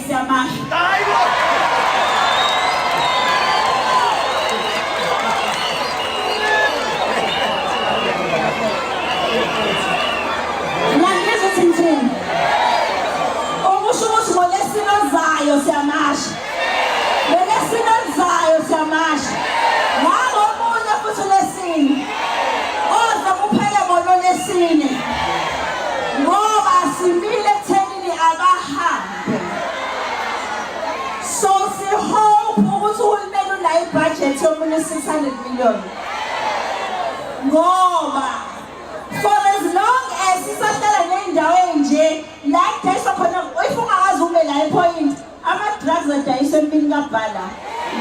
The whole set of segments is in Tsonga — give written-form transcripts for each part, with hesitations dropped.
siyamashi. Ngiyangizwa ukuthi ngithini? Okusho ukuthi ngolesine ozayo siyamashi. Ngolesine ozayo siyamashi. Nangomunye futhi ulesine. Oza kuphela ngolesine. Ngoba simile ekuthenini abahambe. So sihope ukuthi uhulumeni unayo ibudget yomunye 600 million. Ngoba for as long as sisahlala nendawo enje la kudayiswa khona if ungakazi ube la ePoint ama-drugs adayiswa empini kaBhala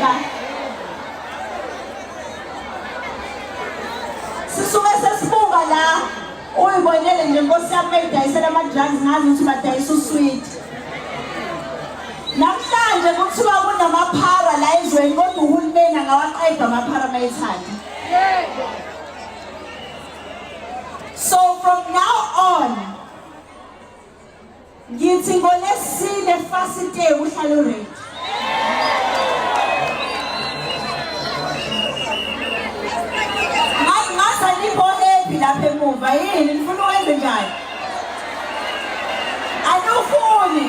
la sisuke sesibuka la uyibonele nje nkosi yami mayidayisela ama-drugs ngazi ukuthi badayisa usweet namhlanje kuthiwa kunamaphara la ezweni kodwa uhulumeni angawaqeda amaphara mayethanda. So from now on, ngithi ngolesine fasite uhlalo rate. Ngasa nipo happy lapha emuva yini nifuna ukwenza njani? Anufuni.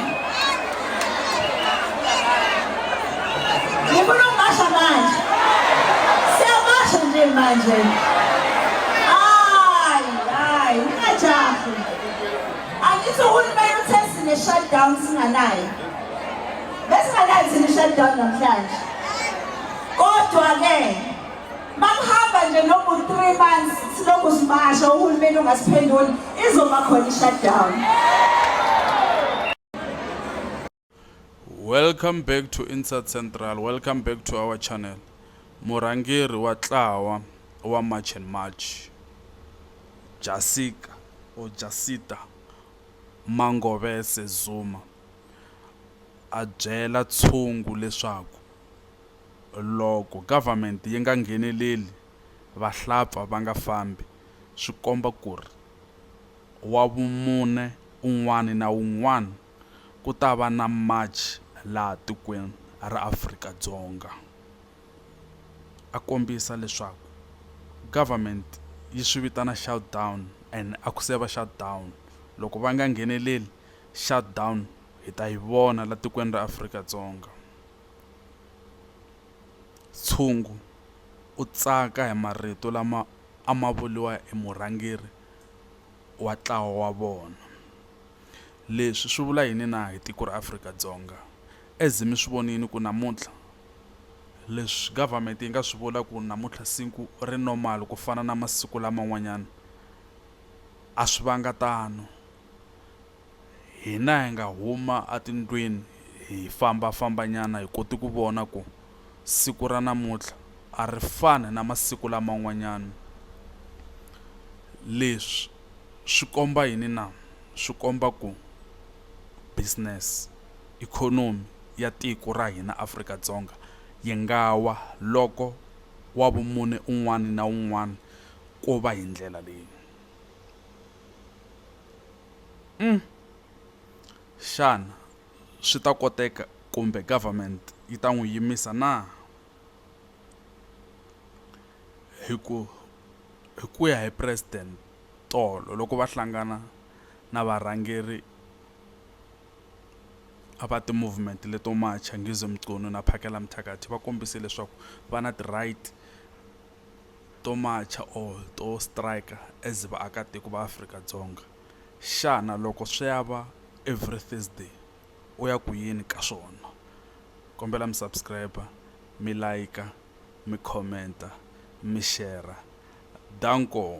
Nifuna ukungasha manje. Siyamasha nje manje. Angithi uhulumeni uthe sine-shutdown singanayo. Besinganayo sine-shutdown namhlanje. Kodwa-ke, makuhamba nje noma u-3 months silokhu simasha uhulumeni ungasiphenduli, izoba khona i-shutdown. Welcome back to Inside Central. Welcome back to our channel. Murangiri wa ntlawa wa March and March. Jasita Mangobese Zuma a byela tshungu leswaku loko government yi nga ngheneleli vahlampfa va nga fambi swi komba ku ri wa vumune un'wana na un'wana ku ta va na march laha tikweni ra Afrika-Dzonga. A kombisa leswaku government yi swi vitana shutdown and a ku se va shutdown loko va nga ngheneleli shutdown hi ta yi vona la tikweni ra Afrika-Dzonga. Tshungu u tsaka hi marito lama a ma vuriwa hi murhangeri wa ntlawa wa vona. Leswi swi vula yini na hi tiko ra Afrika-Dzonga? As mi swi vonini ku namuntlha leswi government yi nga swi vula ku namuntlha siku ri normal ku fana na masiku laman'wanyana a swi vanga tano. Hina hi nga huma atindlwini hi fambanyana hi koti ku vona ku siku ra namuntlha a ri fani na masiku laman'wanyana. Leswi swi komba yini na? Swi komba ku business economy ya tiko ra hina Afrika-Dzonga yi nga wa loko wa vumune un'wana na un'wana ko va hi ndlela leyi. Xana swi ta koteka kumbe government yi ta n'wi yimisa na? Hi ku ya hi president tolo loko va hlangana na varhangeri ava ti-movement leto macha Ngizwe Mchunu na Phakela Mthakathi va kombise leswaku va na ti-right to macha or to strike as vaakatiko va Afrika-Dzonga. Xana loko swi ya va every Thursday u ya ku yini ka swona? Kombela mi subscribe, mi like, mi comment, mi share. Danko.